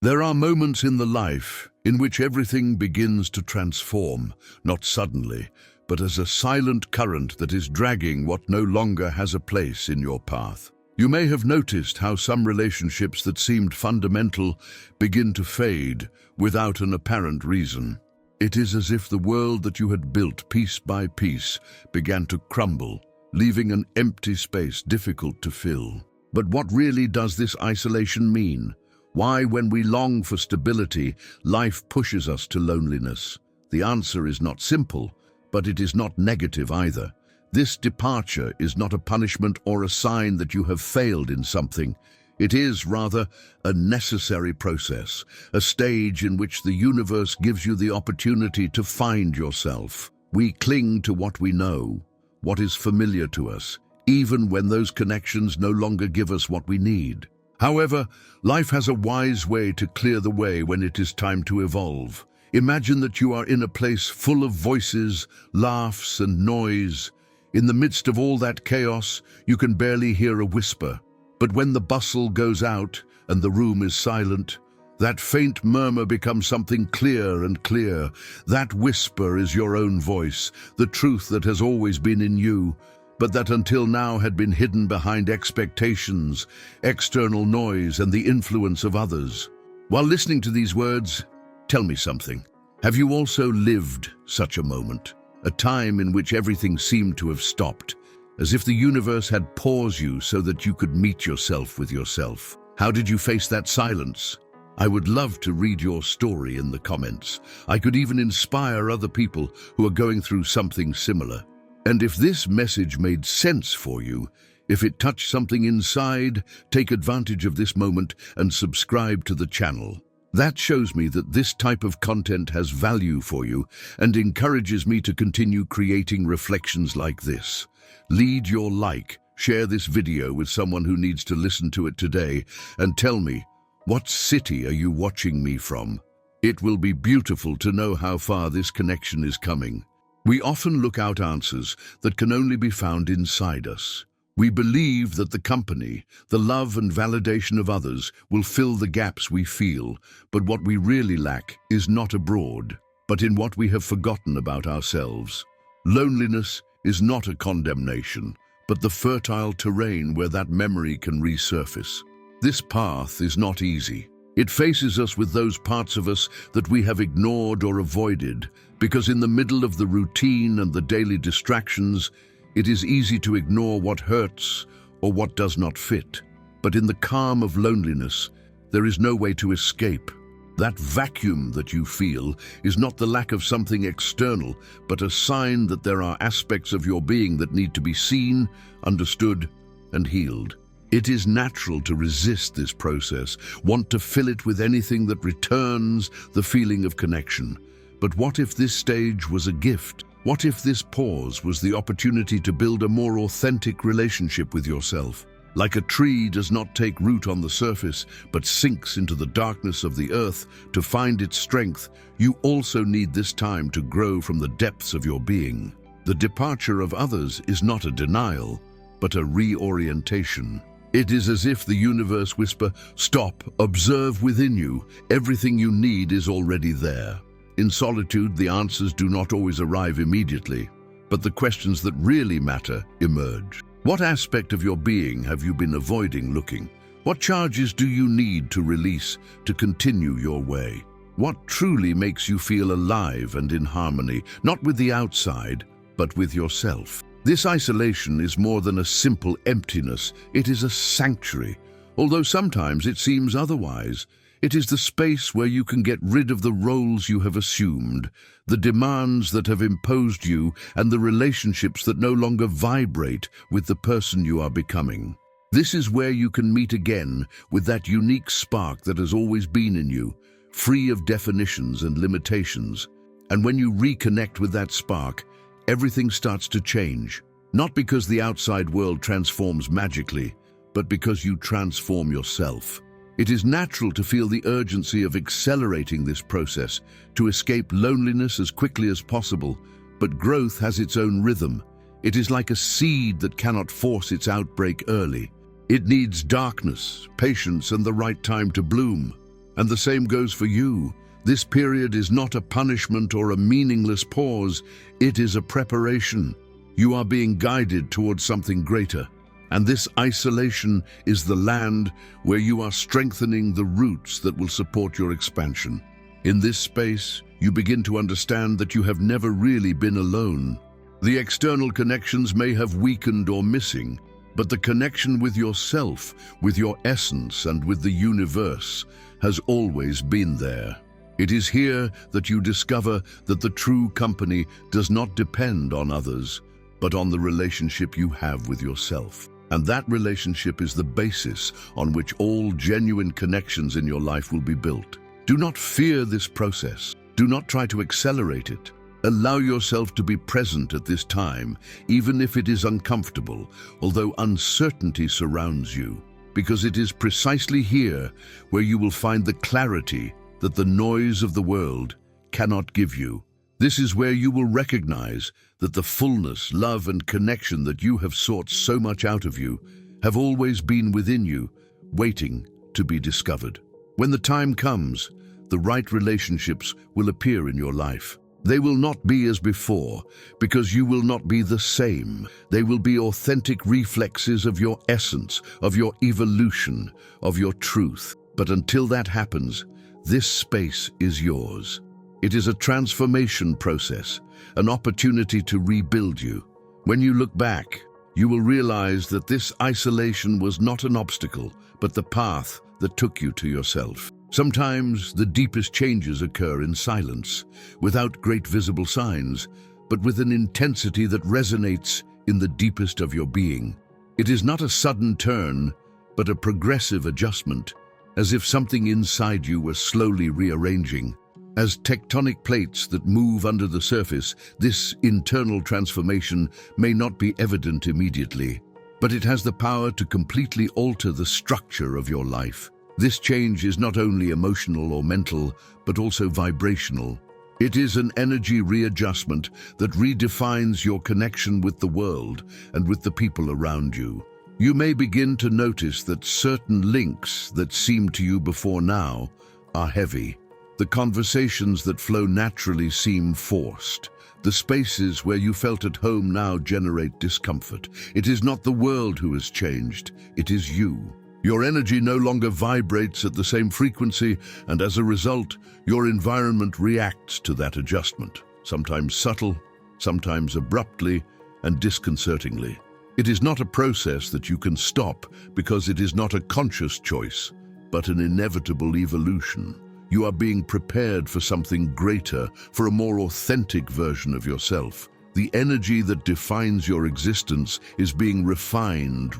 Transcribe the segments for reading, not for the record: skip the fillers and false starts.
There are moments in the life in which everything begins to transform, not suddenly, but as a silent current that is dragging what no longer has a place in your path. You may have noticed how some relationships that seemed fundamental begin to fade without an apparent reason. It is as if the world that you had built piece by piece began to crumble, leaving an empty space difficult to fill. But what really does this isolation mean? Why, when we long for stability, life pushes us to loneliness? The answer is not simple, but it is not negative either. This departure is not a punishment or a sign that you have failed in something. It is, rather, a necessary process, a stage in which the universe gives you the opportunity to find yourself. We cling to what we know, what is familiar to us, even when those connections no longer give us what we need. However, life has a wise way to clear the way when it is time to evolve. Imagine that you are in a place full of voices, laughs, and noise. In the midst of all that chaos, you can barely hear a whisper. But when the bustle goes out and the room is silent, that faint murmur becomes something clear and clear. That whisper is your own voice, the truth that has always been in you, but that until now had been hidden behind expectations, external noise, and the influence of others. While listening to these words, tell me something. Have you also lived such a moment? A time in which everything seemed to have stopped, as if the universe had paused you so that you could meet yourself with yourself. How did you face that silence? I would love to read your story in the comments. I could even inspire other people who are going through something similar. And if this message made sense for you, if it touched something inside, take advantage of this moment and subscribe to the channel. That shows me that this type of content has value for you and encourages me to continue creating reflections like this. Lead your like, share this video with someone who needs to listen to it today, and tell me, what city are you watching me from? It will be beautiful to know how far this connection is coming. We often look out answers that can only be found inside us. We believe that the company, the love and validation of others will fill the gaps we feel, but what we really lack is not abroad, but in what we have forgotten about ourselves. Loneliness is not a condemnation, but the fertile terrain where that memory can resurface. This path is not easy. It faces us with those parts of us that we have ignored or avoided, because in the middle of the routine and the daily distractions, it is easy to ignore what hurts or what does not fit. But in the calm of loneliness, there is no way to escape. That vacuum that you feel is not the lack of something external, but a sign that there are aspects of your being that need to be seen, understood, and healed. It is natural to resist this process, want to fill it with anything that returns the feeling of connection. But what if this stage was a gift? What if this pause was the opportunity to build a more authentic relationship with yourself? Like a tree does not take root on the surface, but sinks into the darkness of the earth to find its strength, you also need this time to grow from the depths of your being. The departure of others is not a denial, but a reorientation. It is as if the universe whisper, "Stop, observe within you. Everything you need is already there." In solitude, the answers do not always arrive immediately, but the questions that really matter emerge. What aspect of your being have you been avoiding looking? What charges do you need to release to continue your way? What truly makes you feel alive and in harmony, not with the outside, but with yourself? This isolation is more than a simple emptiness. It is a sanctuary. Although sometimes it seems otherwise, it is the space where you can get rid of the roles you have assumed, the demands that have imposed you, and the relationships that no longer vibrate with the person you are becoming. This is where you can meet again with that unique spark that has always been in you, free of definitions and limitations. And when you reconnect with that spark, everything starts to change, not because the outside world transforms magically, but because you transform yourself. It is natural to feel the urgency of accelerating this process, to escape loneliness as quickly as possible, but growth has its own rhythm. It is like a seed that cannot force its outbreak early. It needs darkness, patience, and the right time to bloom. And the same goes for you. This period is not a punishment or a meaningless pause. It is a preparation. You are being guided towards something greater. And this isolation is the land where you are strengthening the roots that will support your expansion. In this space, you begin to understand that you have never really been alone. The external connections may have weakened or missing, but the connection with yourself, with your essence, and with the universe has always been there. It is here that you discover that the true company does not depend on others, but on the relationship you have with yourself. And that relationship is the basis on which all genuine connections in your life will be built. Do not fear this process. Do not try to accelerate it. Allow yourself to be present at this time, even if it is uncomfortable, although uncertainty surrounds you, because it is precisely here where you will find the clarity that the noise of the world cannot give you. This is where you will recognize that the fullness, love, and connection that you have sought so much out of you have always been within you, waiting to be discovered. When the time comes, the right relationships will appear in your life. They will not be as before, because you will not be the same. They will be authentic reflexes of your essence, of your evolution, of your truth. But until that happens, this space is yours. It is a transformation process, an opportunity to rebuild you. When you look back, you will realize that this isolation was not an obstacle, but the path that took you to yourself. Sometimes the deepest changes occur in silence, without great visible signs, but with an intensity that resonates in the deepest of your being. It is not a sudden turn, but a progressive adjustment, as if something inside you was slowly rearranging. As tectonic plates that move under the surface, this internal transformation may not be evident immediately, but it has the power to completely alter the structure of your life. This change is not only emotional or mental, but also vibrational. It is an energy readjustment that redefines your connection with the world and with the people around you. You may begin to notice that certain links that seemed to you before now are heavy. The conversations that flow naturally seem forced. The spaces where you felt at home now generate discomfort. It is not the world who has changed, it is you. Your energy no longer vibrates at the same frequency, and as a result, your environment reacts to that adjustment, sometimes subtle, sometimes abruptly, and disconcertingly. It is not a process that you can stop because it is not a conscious choice, but an inevitable evolution. You are being prepared for something greater, for a more authentic version of yourself. The energy that defines your existence is being refined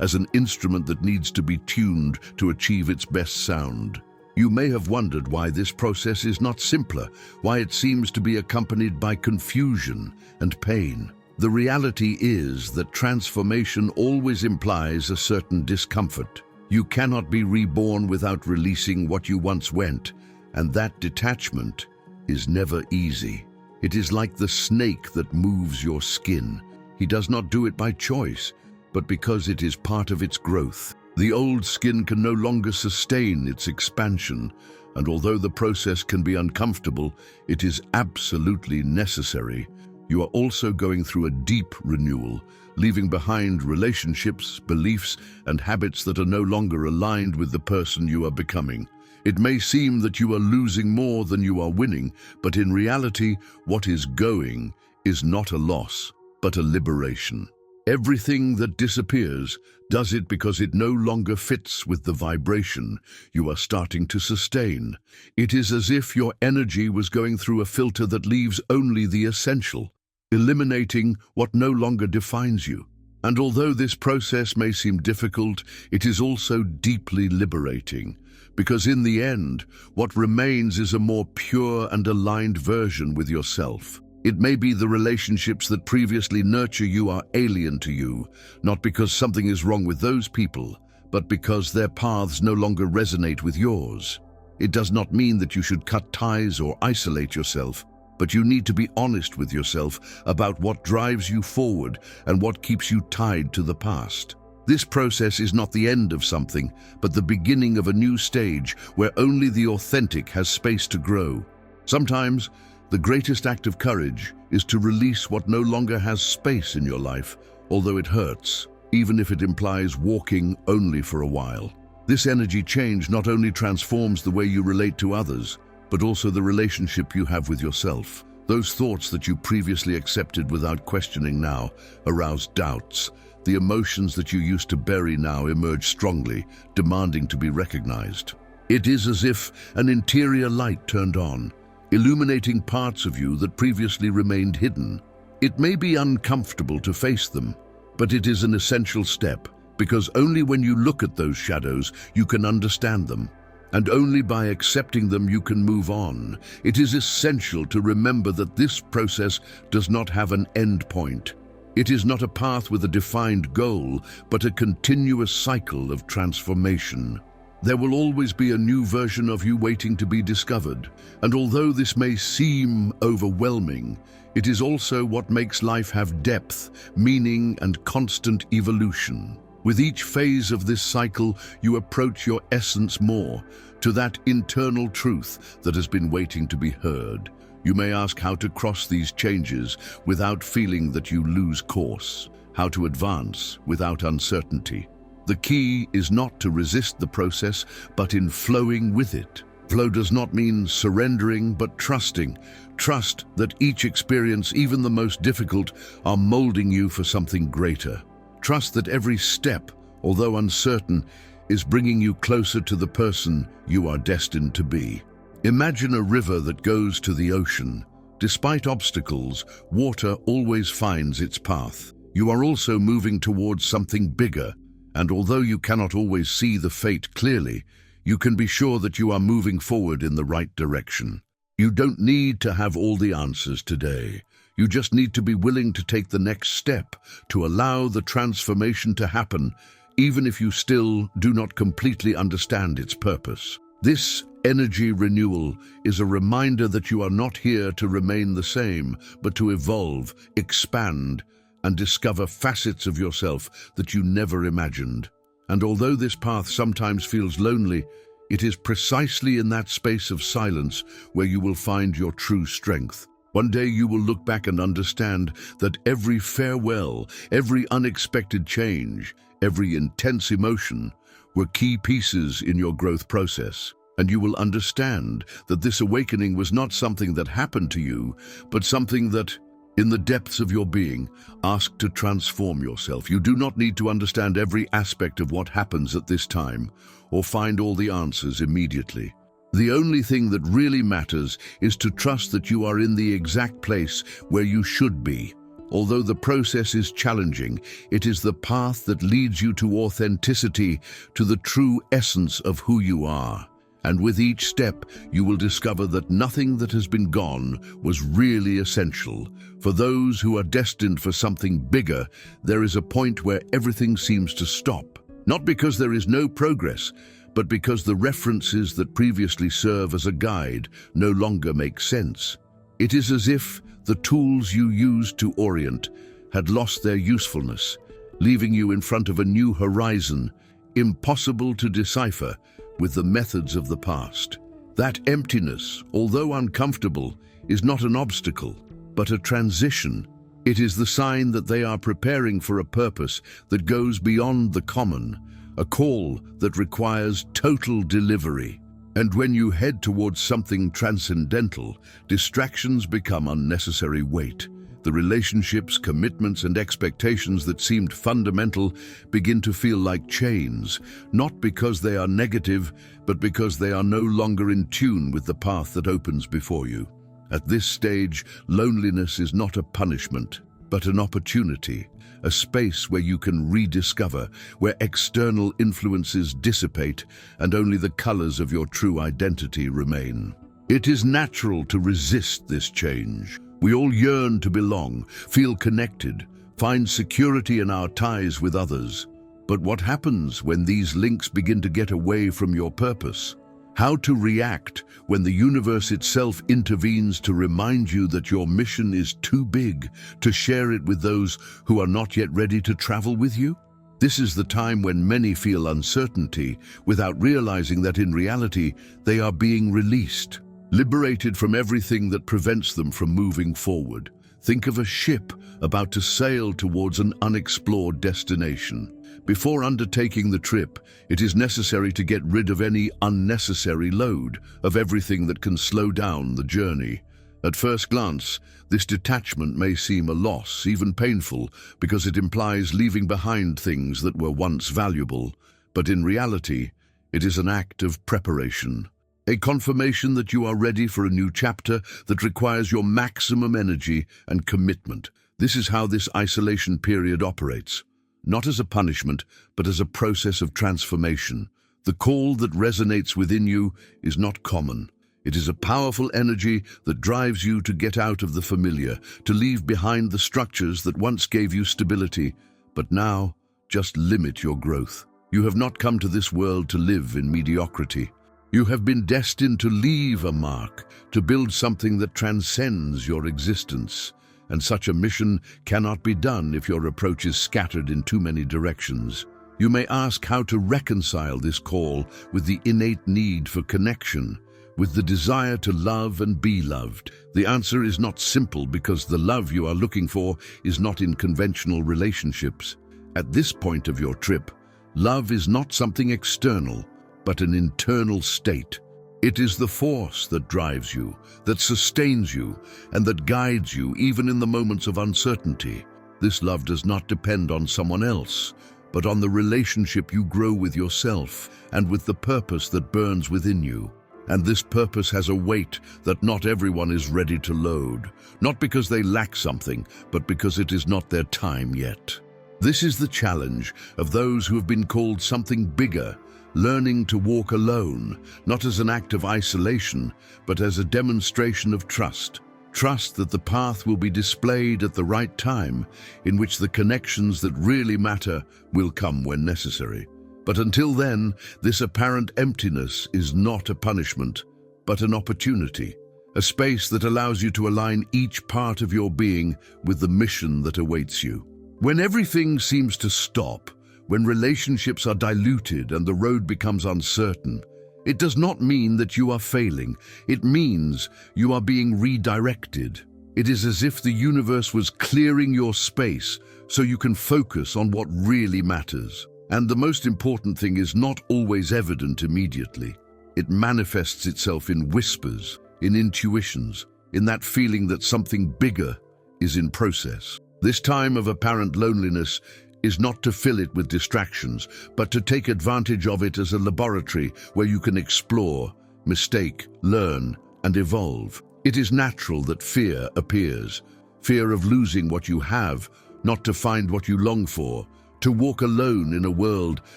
as an instrument that needs to be tuned to achieve its best sound. You may have wondered why this process is not simpler, why it seems to be accompanied by confusion and pain. The reality is that transformation always implies a certain discomfort. You cannot be reborn without releasing what you once went, and that detachment is never easy. It is like the snake that moves your skin. He does not do it by choice, but because it is part of its growth. The old skin can no longer sustain its expansion, and although the process can be uncomfortable, it is absolutely necessary. You are also going through a deep renewal, leaving behind relationships, beliefs, and habits that are no longer aligned with the person you are becoming. It may seem that you are losing more than you are winning, but in reality, what is going is not a loss, but a liberation. Everything that disappears does it because it no longer fits with the vibration you are starting to sustain. It is as if your energy was going through a filter that leaves only the essential, eliminating what no longer defines you. And although this process may seem difficult, it is also deeply liberating, because in the end, what remains is a more pure and aligned version with yourself. It may be the relationships that previously nurture you are alien to you, not because something is wrong with those people, but because their paths no longer resonate with yours. It does not mean that you should cut ties or isolate yourself, but you need to be honest with yourself about what drives you forward and what keeps you tied to the past. This process is not the end of something, but the beginning of a new stage where only the authentic has space to grow. Sometimes, the greatest act of courage is to release what no longer has space in your life, although it hurts, even if it implies walking only for a while. This energy change not only transforms the way you relate to others, but also the relationship you have with yourself. Those thoughts that you previously accepted without questioning now arouse doubts. The emotions that you used to bury now emerge strongly, demanding to be recognized. It is as if an interior light turned on, illuminating parts of you that previously remained hidden. It may be uncomfortable to face them, but it is an essential step, because only when you look at those shadows you can understand them, and only by accepting them you can move on. It is essential to remember that this process does not have an end point. It is not a path with a defined goal, but a continuous cycle of transformation. There will always be a new version of you waiting to be discovered, and although this may seem overwhelming, it is also what makes life have depth, meaning, and constant evolution. With each phase of this cycle, you approach your essence more, to that internal truth that has been waiting to be heard. You may ask how to cross these changes without feeling that you lose course, how to advance without uncertainty. The key is not to resist the process, but in flowing with it. Flow does not mean surrendering, but trusting. Trust that each experience, even the most difficult, are molding you for something greater. Trust that every step, although uncertain, is bringing you closer to the person you are destined to be. Imagine a river that goes to the ocean. Despite obstacles, water always finds its path. You are also moving towards something bigger, and although you cannot always see the fate clearly, you can be sure that you are moving forward in the right direction. You don't need to have all the answers today. You just need to be willing to take the next step, to allow the transformation to happen, even if you still do not completely understand its purpose. This energy renewal is a reminder that you are not here to remain the same, but to evolve, expand, and discover facets of yourself that you never imagined. And although this path sometimes feels lonely, it is precisely in that space of silence where you will find your true strength. One day you will look back and understand that every farewell, every unexpected change, every intense emotion were key pieces in your growth process. And you will understand that this awakening was not something that happened to you, but something that, in the depths of your being, asked to transform yourself. You do not need to understand every aspect of what happens at this time, or find all the answers immediately. The only thing that really matters is to trust that you are in the exact place where you should be. Although the process is challenging, it is the path that leads you to authenticity, to the true essence of who you are. And with each step, you will discover that nothing that has been gone was really essential. For those who are destined for something bigger, there is a point where everything seems to stop. Not because there is no progress, but because the references that previously serve as a guide no longer make sense. It is as if the tools you used to orient had lost their usefulness, leaving you in front of a new horizon, impossible to decipher with the methods of the past. That emptiness, although uncomfortable, is not an obstacle, but a transition. It is the sign that they are preparing for a purpose that goes beyond the common, a call that requires total delivery. And when you head towards something transcendental, distractions become unnecessary weight. The relationships, commitments, and expectations that seemed fundamental begin to feel like chains, not because they are negative, but because they are no longer in tune with the path that opens before you. At this stage, loneliness is not a punishment, but an opportunity, a space where you can rediscover, where external influences dissipate and only the colors of your true identity remain. It is natural to resist this change. We all yearn to belong, feel connected, find security in our ties with others. But what happens when these links begin to get away from your purpose? How to react when the universe itself intervenes to remind you that your mission is too big to share it with those who are not yet ready to travel with you? This is the time when many feel uncertainty without realizing that in reality they are being released, liberated from everything that prevents them from moving forward. Think of a ship about to sail towards an unexplored destination. Before undertaking the trip, it is necessary to get rid of any unnecessary load, of everything that can slow down the journey. At first glance, this detachment may seem a loss, even painful, because it implies leaving behind things that were once valuable. But in reality, it is an act of preparation. A confirmation that you are ready for a new chapter that requires your maximum energy and commitment. This is how this isolation period operates. Not as a punishment, but as a process of transformation. The call that resonates within you is not common. It is a powerful energy that drives you to get out of the familiar, to leave behind the structures that once gave you stability, but now just limit your growth. You have not come to this world to live in mediocrity. You have been destined to leave a mark, to build something that transcends your existence. And such a mission cannot be done if your approach is scattered in too many directions. You may ask how to reconcile this call with the innate need for connection, with the desire to love and be loved. The answer is not simple because the love you are looking for is not in conventional relationships. At this point of your trip, love is not something external, but an internal state. It is the force that drives you, that sustains you, and that guides you even in the moments of uncertainty. This love does not depend on someone else, but on the relationship you grow with yourself and with the purpose that burns within you. And this purpose has a weight that not everyone is ready to load, not because they lack something, but because it is not their time yet. This is the challenge of those who have been called something bigger, learning to walk alone, not as an act of isolation, but as a demonstration of trust. Trust that the path will be displayed at the right time, in which the connections that really matter will come when necessary. But until then, this apparent emptiness is not a punishment, but an opportunity, a space that allows you to align each part of your being with the mission that awaits you. When everything seems to stop, when relationships are diluted and the road becomes uncertain, it does not mean that you are failing. It means you are being redirected. It is as if the universe was clearing your space so you can focus on what really matters. And the most important thing is not always evident immediately. It manifests itself in whispers, in intuitions, in that feeling that something bigger is in process. This time of apparent loneliness is not to fill it with distractions, but to take advantage of it as a laboratory where you can explore, mistake, learn, and evolve. It is natural that fear appears, fear of losing what you have, not to find what you long for, to walk alone in a world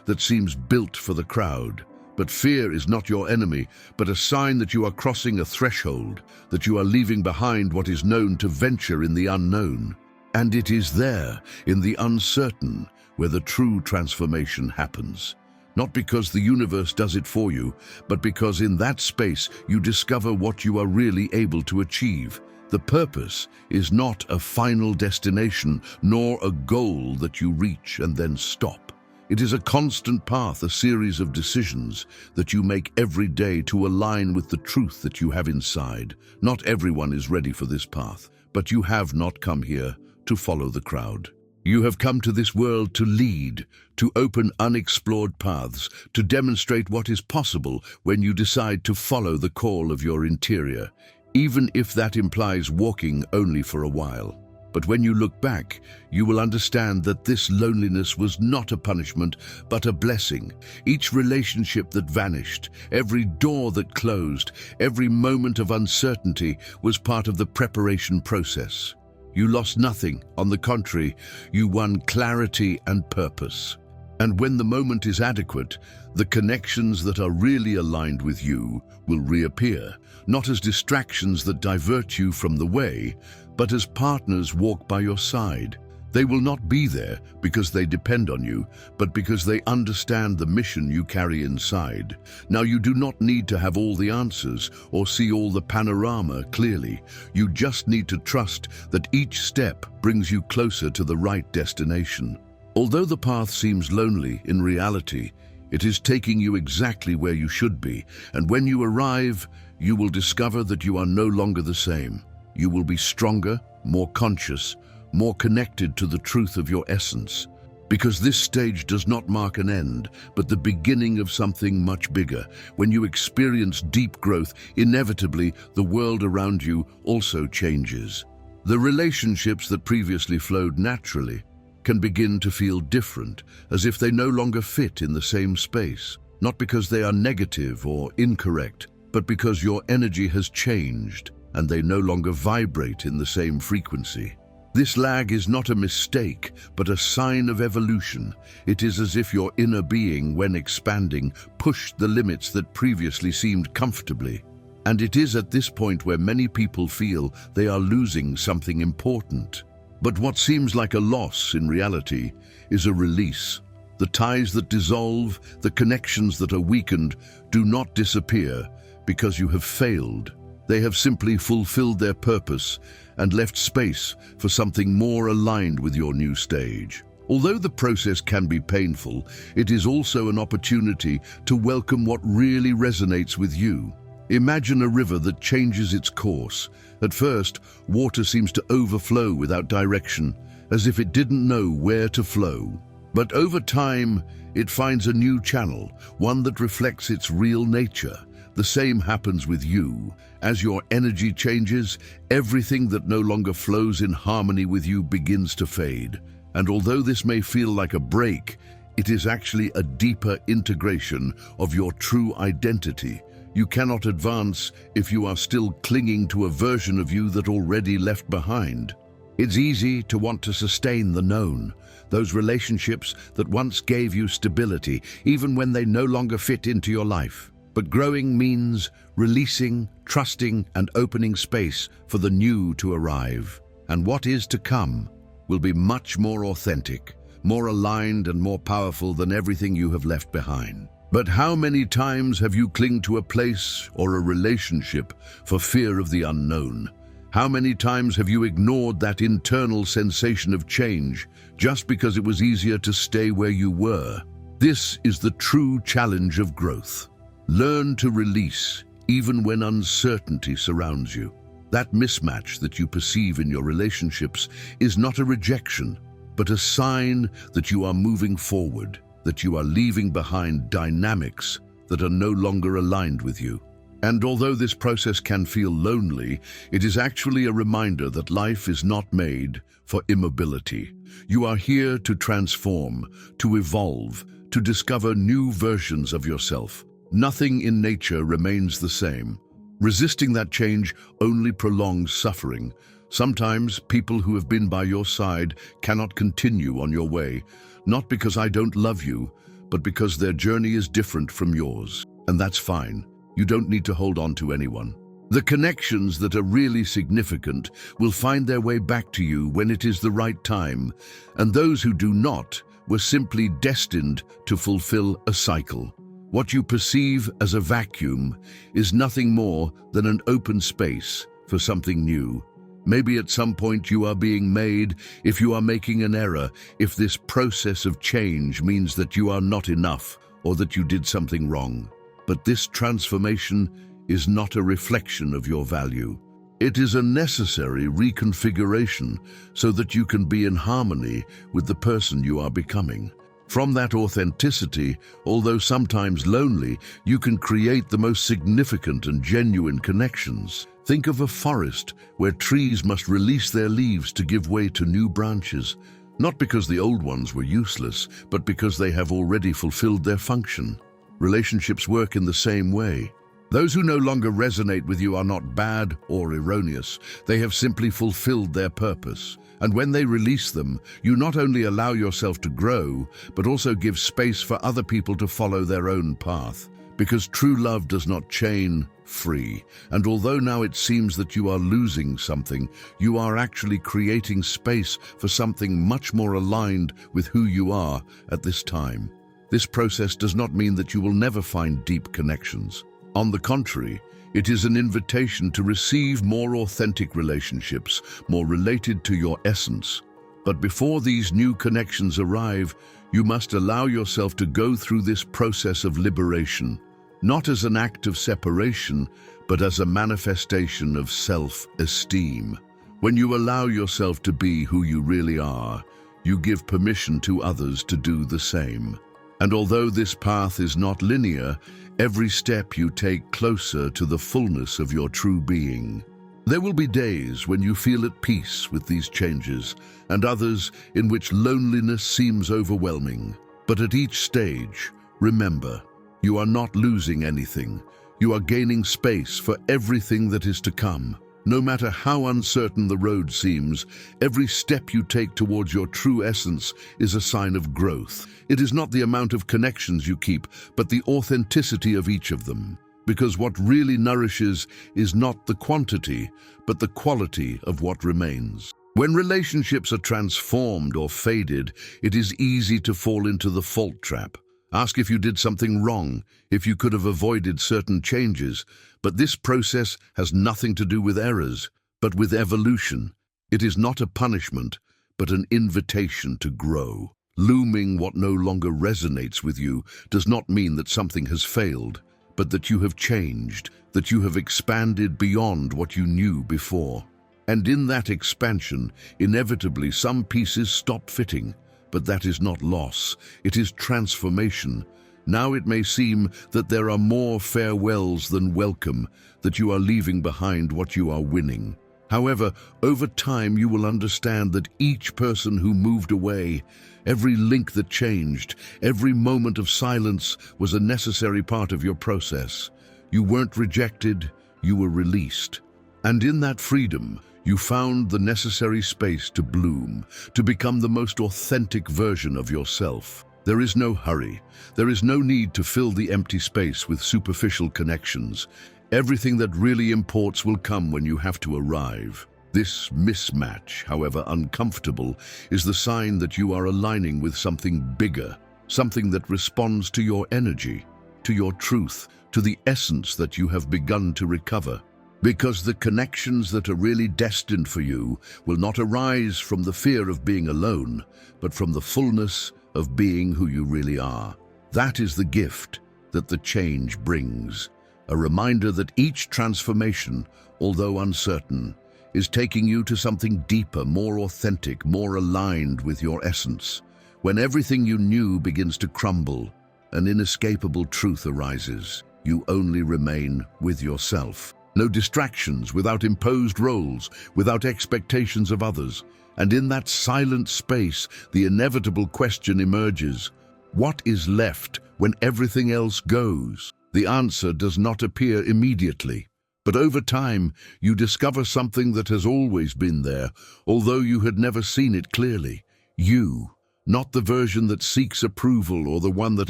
that seems built for the crowd. But fear is not your enemy, but a sign that you are crossing a threshold, that you are leaving behind what is known to venture in the unknown. And it is there, in the uncertain, where the true transformation happens. Not because the universe does it for you, but because in that space you discover what you are really able to achieve. The purpose is not a final destination, nor a goal that you reach and then stop. It is a constant path, a series of decisions that you make every day to align with the truth that you have inside. Not everyone is ready for this path, but you have not come here to follow the crowd. You have come to this world to lead, to open unexplored paths, to demonstrate what is possible when you decide to follow the call of your interior, even if that implies walking only for a while. But when you look back, you will understand that this loneliness was not a punishment, but a blessing. Each relationship that vanished, every door that closed, every moment of uncertainty was part of the preparation process. You lost nothing. On the contrary, you won clarity and purpose. And when the moment is adequate, the connections that are really aligned with you will reappear, not as distractions that divert you from the way, but as partners walk by your side. They will not be there because they depend on you, but because they understand the mission you carry inside. Now, you do not need to have all the answers or see all the panorama clearly. You just need to trust that each step brings you closer to the right destination. Although the path seems lonely, in reality, it is taking you exactly where you should be, and when you arrive, you will discover that you are no longer the same. You will be stronger, more conscious, more connected to the truth of your essence. Because this stage does not mark an end, but the beginning of something much bigger. When you experience deep growth, inevitably, the world around you also changes. The relationships that previously flowed naturally can begin to feel different, as if they no longer fit in the same space. Not because they are negative or incorrect, but because your energy has changed and they no longer vibrate in the same frequency. This lag is not a mistake, but a sign of evolution. It is as if your inner being, when expanding, pushed the limits that previously seemed comfortably. And it is at this point where many people feel they are losing something important. But what seems like a loss in reality is a release. The ties that dissolve, the connections that are weakened, do not disappear because you have failed. They have simply fulfilled their purpose and left space for something more aligned with your new stage. Although the process can be painful, it is also an opportunity to welcome what really resonates with you. Imagine a river that changes its course. At first, water seems to overflow without direction, as if it didn't know where to flow. But over time, it finds a new channel, one that reflects its real nature. The same happens with you. As your energy changes, everything that no longer flows in harmony with you begins to fade. And although this may feel like a break, it is actually a deeper integration of your true identity. You cannot advance if you are still clinging to a version of you that already left behind. It's easy to want to sustain the known, those relationships that once gave you stability, even when they no longer fit into your life. But growing means releasing, trusting, and opening space for the new to arrive. And what is to come will be much more authentic, more aligned, and more powerful than everything you have left behind. But how many times have you clung to a place or a relationship for fear of the unknown? How many times have you ignored that internal sensation of change just because it was easier to stay where you were? This is the true challenge of growth. Learn to release, even when uncertainty surrounds you. That mismatch that you perceive in your relationships is not a rejection, but a sign that you are moving forward, that you are leaving behind dynamics that are no longer aligned with you. And although this process can feel lonely, it is actually a reminder that life is not made for immobility. You are here to transform, to evolve, to discover new versions of yourself. Nothing in nature remains the same. Resisting that change only prolongs suffering. Sometimes people who have been by your side cannot continue on your way, not because I don't love you, but because their journey is different from yours. And that's fine. You don't need to hold on to anyone. The connections that are really significant will find their way back to you when it is the right time, and those who do not were simply destined to fulfill a cycle. What you perceive as a vacuum is nothing more than an open space for something new. Maybe at some point you are being made, if you are making an error, if this process of change means that you are not enough or that you did something wrong. But this transformation is not a reflection of your value. It is a necessary reconfiguration so that you can be in harmony with the person you are becoming. From that authenticity, although sometimes lonely, you can create the most significant and genuine connections. Think of a forest where trees must release their leaves to give way to new branches, not because the old ones were useless, but because they have already fulfilled their function. Relationships work in the same way. Those who no longer resonate with you are not bad or erroneous. They have simply fulfilled their purpose. And when they release them, you not only allow yourself to grow, but also give space for other people to follow their own path. Because true love does not chain, free. And although now it seems that you are losing something, you are actually creating space for something much more aligned with who you are at this time. This process does not mean that you will never find deep connections. On the contrary, it is an invitation to receive more authentic relationships, more related to your essence. But before these new connections arrive, you must allow yourself to go through this process of liberation, not as an act of separation, but as a manifestation of self-esteem. When you allow yourself to be who you really are, you give permission to others to do the same. And although this path is not linear, every step you take closer to the fullness of your true being. There will be days when you feel at peace with these changes, and others in which loneliness seems overwhelming. But at each stage, remember, you are not losing anything. You are gaining space for everything that is to come. No matter how uncertain the road seems, every step you take towards your true essence is a sign of growth. It is not the amount of connections you keep, but the authenticity of each of them. Because what really nourishes is not the quantity, but the quality of what remains. When relationships are transformed or faded, it is easy to fall into the fault trap. Ask if you did something wrong, if you could have avoided certain changes. But this process has nothing to do with errors, but with evolution. It is not a punishment, but an invitation to grow. Looming what no longer resonates with you does not mean that something has failed, but that you have changed, that you have expanded beyond what you knew before. And in that expansion, inevitably some pieces stop fitting. But that is not loss, it is transformation. Now it may seem that there are more farewells than welcome, that you are leaving behind what you are winning. However, over time you will understand that each person who moved away, every link that changed, every moment of silence was a necessary part of your process. You weren't rejected, you were released. And in that freedom, you found the necessary space to bloom, to become the most authentic version of yourself. There is no hurry. There is no need to fill the empty space with superficial connections. Everything that really imports will come when you have to arrive. This mismatch, however uncomfortable, is the sign that you are aligning with something bigger, something that responds to your energy, to your truth, to the essence that you have begun to recover. Because the connections that are really destined for you will not arise from the fear of being alone, but from the fullness of being who you really are. That is the gift that the change brings. A reminder that each transformation, although uncertain, is taking you to something deeper, more authentic, more aligned with your essence. When everything you knew begins to crumble, an inescapable truth arises. You only remain with yourself. No distractions, without imposed roles, without expectations of others. And in that silent space, the inevitable question emerges: what is left when everything else goes? The answer does not appear immediately. But over time, you discover something that has always been there, although you had never seen it clearly. You. Not the version that seeks approval or the one that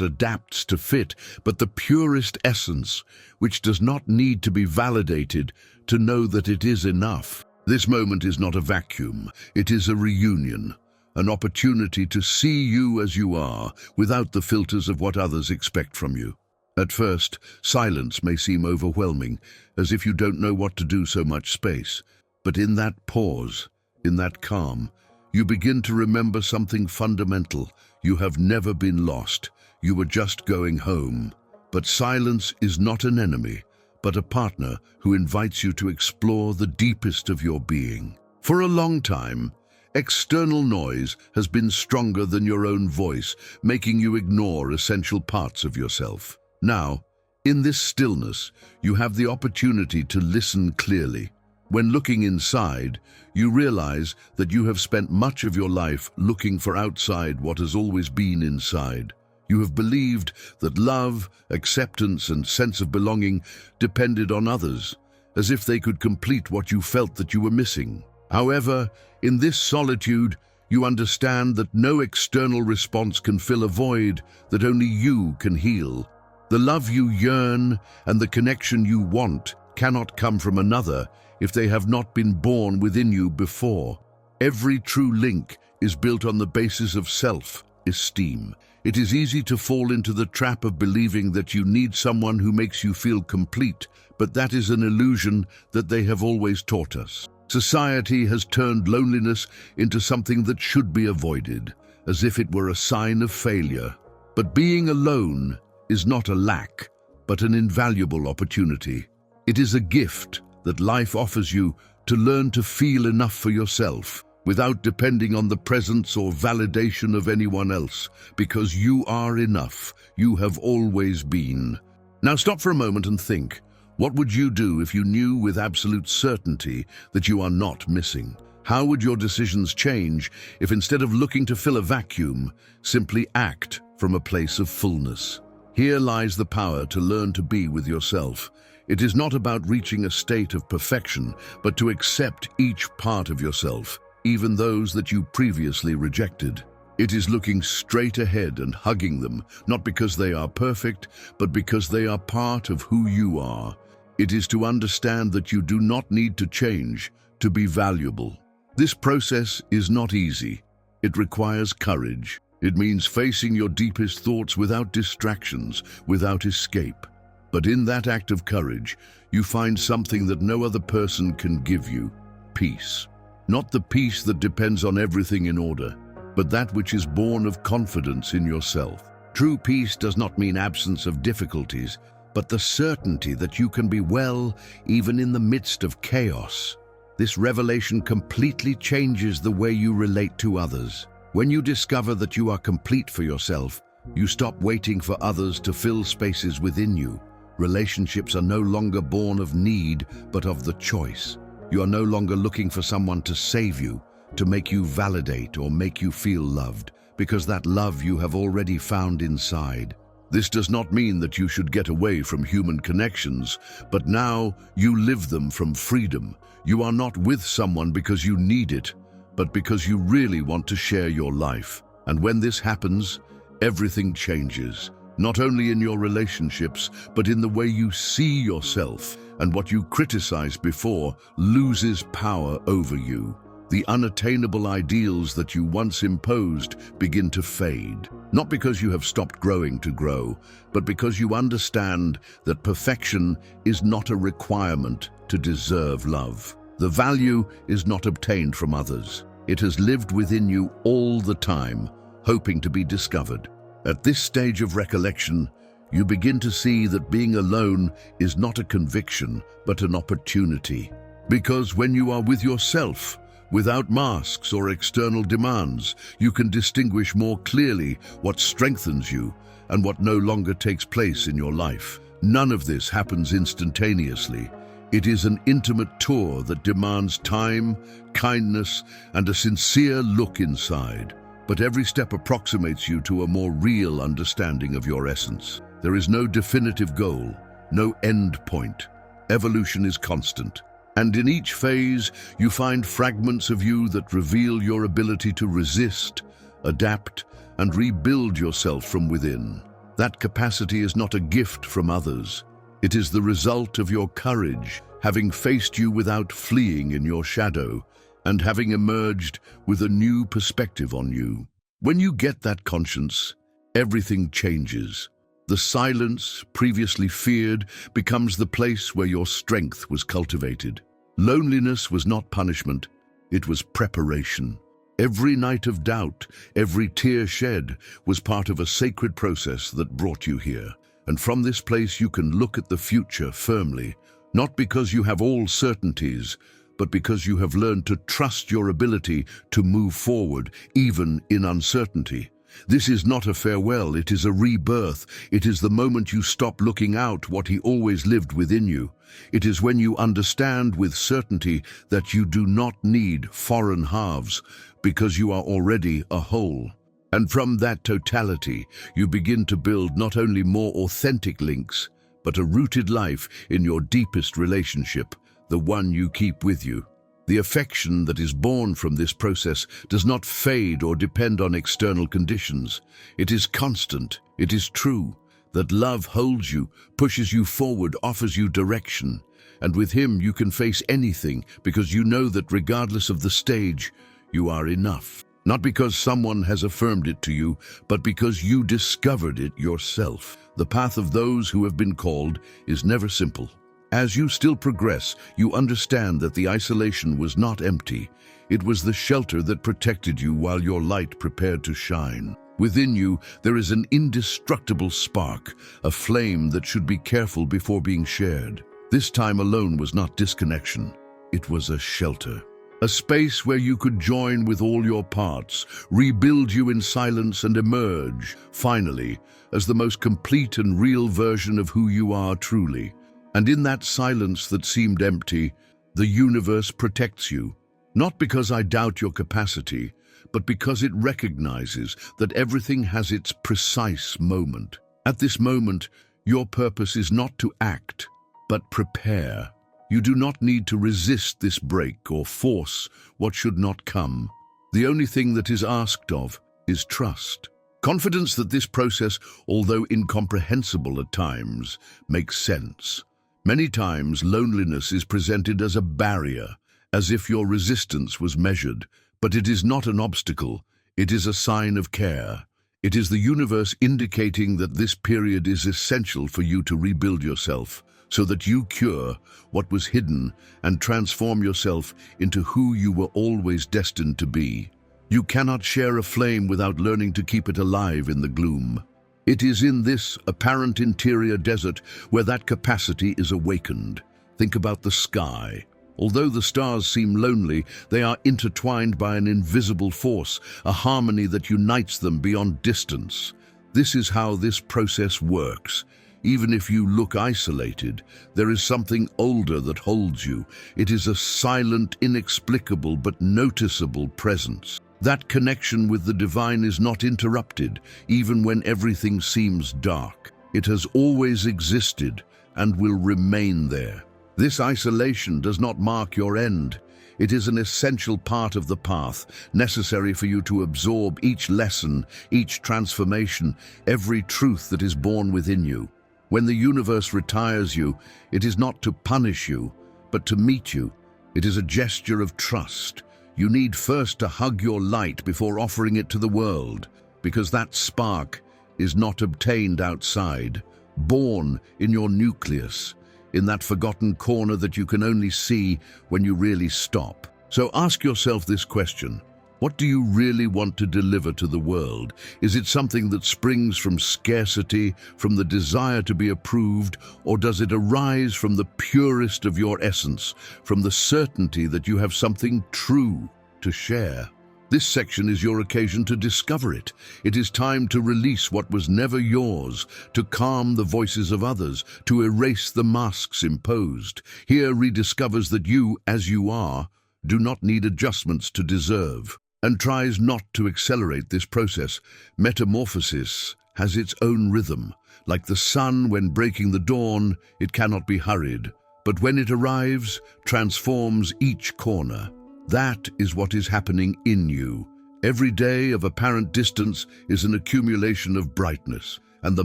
adapts to fit, but the purest essence, which does not need to be validated to know that it is enough. This moment is not a vacuum, it is a reunion, an opportunity to see you as you are, without the filters of what others expect from you. At first, silence may seem overwhelming, as if you don't know what to do so much space. But in that pause, in that calm, you begin to remember something fundamental. You have never been lost. You were just going home. But silence is not an enemy, but a partner who invites you to explore the deepest of your being. For a long time, external noise has been stronger than your own voice, making you ignore essential parts of yourself. Now, in this stillness, you have the opportunity to listen clearly. When looking inside, you realize that you have spent much of your life looking for outside what has always been inside. You have believed that love, acceptance, and sense of belonging depended on others, as if they could complete what you felt that you were missing. However, in this solitude, you understand that no external response can fill a void that only you can heal. The love you yearn and the connection you want cannot come from another if they have not been born within you before. Every true link is built on the basis of self-esteem. It is easy to fall into the trap of believing that you need someone who makes you feel complete, but that is an illusion that they have always taught us. Society has turned loneliness into something that should be avoided, as if it were a sign of failure. But being alone is not a lack, but an invaluable opportunity. It is a gift that life offers you to learn to feel enough for yourself, without depending on the presence or validation of anyone else, because you are enough. You have always been. Now stop for a moment and think. What would you do if you knew with absolute certainty that you are not missing? How would your decisions change if instead of looking to fill a vacuum, simply act from a place of fullness? Here lies the power to learn to be with yourself. It is not about reaching a state of perfection, but to accept each part of yourself, even those that you previously rejected. It is looking straight ahead and hugging them, not because they are perfect, but because they are part of who you are. It is to understand that you do not need to change to be valuable. This process is not easy. It requires courage. It means facing your deepest thoughts without distractions, without escape. But in that act of courage, you find something that no other person can give you: peace. Not the peace that depends on everything in order, but that which is born of confidence in yourself. True peace does not mean absence of difficulties, but the certainty that you can be well even in the midst of chaos. This revelation completely changes the way you relate to others. When you discover that you are complete for yourself, you stop waiting for others to fill spaces within you. Relationships are no longer born of need, but of the choice. You are no longer looking for someone to save you, to make you validate or make you feel loved, because that love you have already found inside. This does not mean that you should get away from human connections, but now you live them from freedom. You are not with someone because you need it, but because you really want to share your life. And when this happens, everything changes. Not only in your relationships, but in the way you see yourself, and what you criticized before loses power over you. The unattainable ideals that you once imposed begin to fade, not because you have stopped growing to grow, but because you understand that perfection is not a requirement to deserve love. The value is not obtained from others. It has lived within you all the time, hoping to be discovered. At this stage of recollection, you begin to see that being alone is not a conviction, but an opportunity. Because when you are with yourself, without masks or external demands, you can distinguish more clearly what strengthens you and what no longer takes place in your life. None of this happens instantaneously. It is an intimate tour that demands time, kindness, and a sincere look inside. But every step approximates you to a more real understanding of your essence. There is no definitive goal, no end point. Evolution is constant. And in each phase, you find fragments of you that reveal your ability to resist, adapt, and rebuild yourself from within. That capacity is not a gift from others. It is the result of your courage, having faced you without fleeing in your shadow, and having emerged with a new perspective on you. When you get that conscience, everything changes. The silence, previously feared, becomes the place where your strength was cultivated. Loneliness was not punishment, it was preparation. Every night of doubt, every tear shed, was part of a sacred process that brought you here. And from this place you can look at the future firmly, not because you have all certainties, but because you have learned to trust your ability to move forward, even in uncertainty. This is not a farewell, it is a rebirth. It is the moment you stop looking out what he always lived within you. It is when you understand with certainty that you do not need foreign halves, because you are already a whole. And from that totality, you begin to build not only more authentic links, but a rooted life in your deepest relationship, the one you keep with you. The affection that is born from this process does not fade or depend on external conditions. It is constant, it is true, that love holds you, pushes you forward, offers you direction. And with him you can face anything because you know that regardless of the stage, you are enough. Not because someone has affirmed it to you, but because you discovered it yourself. The path of those who have been called is never simple. As you still progress, you understand that the isolation was not empty. It was the shelter that protected you while your light prepared to shine. Within you, there is an indestructible spark, a flame that should be careful before being shared. This time alone was not disconnection. It was a shelter. A space where you could join with all your parts, rebuild you in silence and emerge, finally, as the most complete and real version of who you are truly. And in that silence that seemed empty, the universe protects you. Not because I doubt your capacity, but because it recognizes that everything has its precise moment. At this moment, your purpose is not to act, but prepare. You do not need to resist this break or force what should not come. The only thing that is asked of is trust. Confidence that this process, although incomprehensible at times, makes sense. Many times, loneliness is presented as a barrier, as if your resistance was measured, but it is not an obstacle, it is a sign of care. It is the universe indicating that this period is essential for you to rebuild yourself, so that you cure what was hidden and transform yourself into who you were always destined to be. You cannot share a flame without learning to keep it alive in the gloom. It is in this apparent interior desert where that capacity is awakened. Think about the sky. Although the stars seem lonely, they are intertwined by an invisible force, a harmony that unites them beyond distance. This is how this process works. Even if you look isolated, there is something older that holds you. It is a silent, inexplicable, but noticeable presence. That connection with the divine is not interrupted, even when everything seems dark. It has always existed and will remain there. This isolation does not mark your end. It is an essential part of the path, necessary for you to absorb each lesson, each transformation, every truth that is born within you. When the universe retires you, it is not to punish you, but to meet you. It is a gesture of trust. You need first to hug your light before offering it to the world, because that spark is not obtained outside, born in your nucleus, in that forgotten corner that you can only see when you really stop. So ask yourself this question: what do you really want to deliver to the world? Is it something that springs from scarcity, from the desire to be approved, or does it arise from the purest of your essence, from the certainty that you have something true to share? This section is your occasion to discover it. It is time to release what was never yours, to calm the voices of others, to erase the masks imposed. Here rediscovers that you, as you are, do not need adjustments to deserve, and tries not to accelerate this process. Metamorphosis has its own rhythm. Like the sun when breaking the dawn, it cannot be hurried, but when it arrives, transforms each corner. That is what is happening in you. Every day of apparent distance is an accumulation of brightness, and the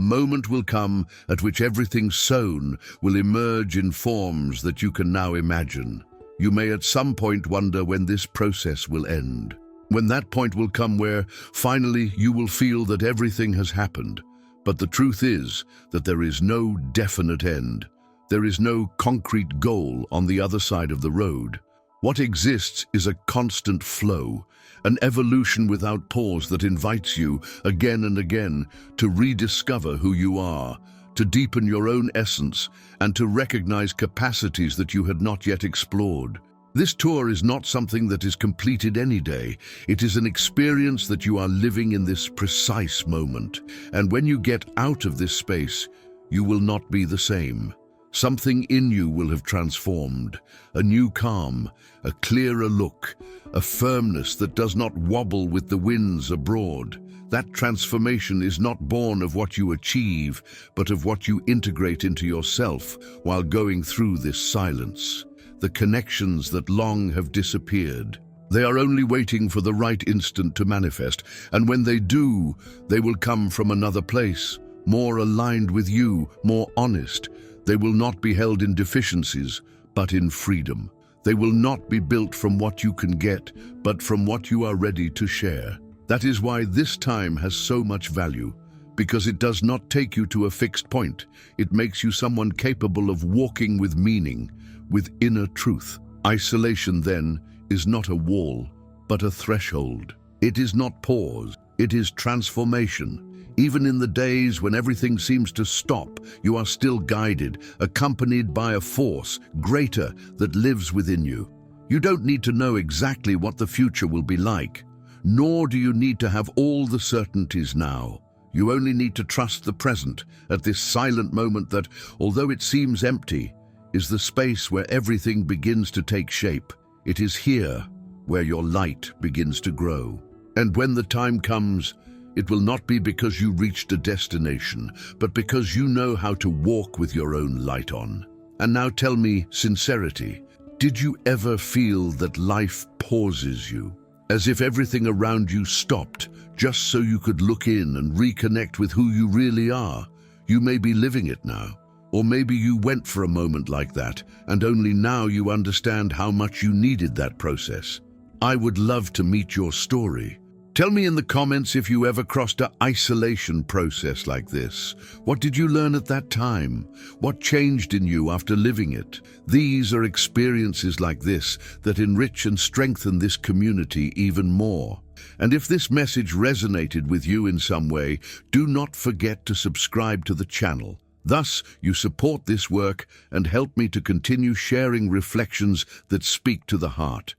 moment will come at which everything sown will emerge in forms that you can now imagine. You may at some point wonder when this process will end. When that point will come where, finally, you will feel that everything has happened. But the truth is that there is no definite end. There is no concrete goal on the other side of the road. What exists is a constant flow, an evolution without pause that invites you, again and again, to rediscover who you are, to deepen your own essence, and to recognize capacities that you had not yet explored. This tour is not something that is completed any day. It is an experience that you are living in this precise moment. And when you get out of this space, you will not be the same. Something in you will have transformed. A new calm, a clearer look, a firmness that does not wobble with the winds abroad. That transformation is not born of what you achieve, but of what you integrate into yourself while going through this silence. The connections that long have disappeared. They are only waiting for the right instant to manifest, and when they do, they will come from another place, more aligned with you, more honest. They will not be held in deficiencies, but in freedom. They will not be built from what you can get, but from what you are ready to share. That is why this time has so much value, because it does not take you to a fixed point. It makes you someone capable of walking with meaning, with inner truth. Isolation, then, is not a wall, but a threshold. It is not pause, it is transformation. Even in the days when everything seems to stop, you are still guided, accompanied by a force greater that lives within you. You don't need to know exactly what the future will be like, nor do you need to have all the certainties now. You only need to trust the present, at this silent moment that, although it seems empty, is the space where everything begins to take shape. It is here where your light begins to grow. And when the time comes, it will not be because you reached a destination, but because you know how to walk with your own light on. And now tell me, sincerity, did you ever feel that life pauses you? As if everything around you stopped, just so you could look in and reconnect with who you really are? You may be living it now. Or maybe you went for a moment like that, and only now you understand how much you needed that process. I would love to meet your story. Tell me in the comments if you ever crossed an isolation process like this. What did you learn at that time? What changed in you after living it? These are experiences like this that enrich and strengthen this community even more. And if this message resonated with you in some way, do not forget to subscribe to the channel. Thus, you support this work and help me to continue sharing reflections that speak to the heart.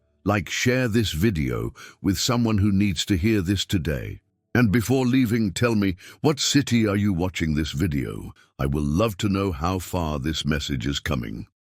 Share this video with someone who needs to hear this today. And before leaving, tell me, what city are you watching this video? I will love to know how far this message is coming.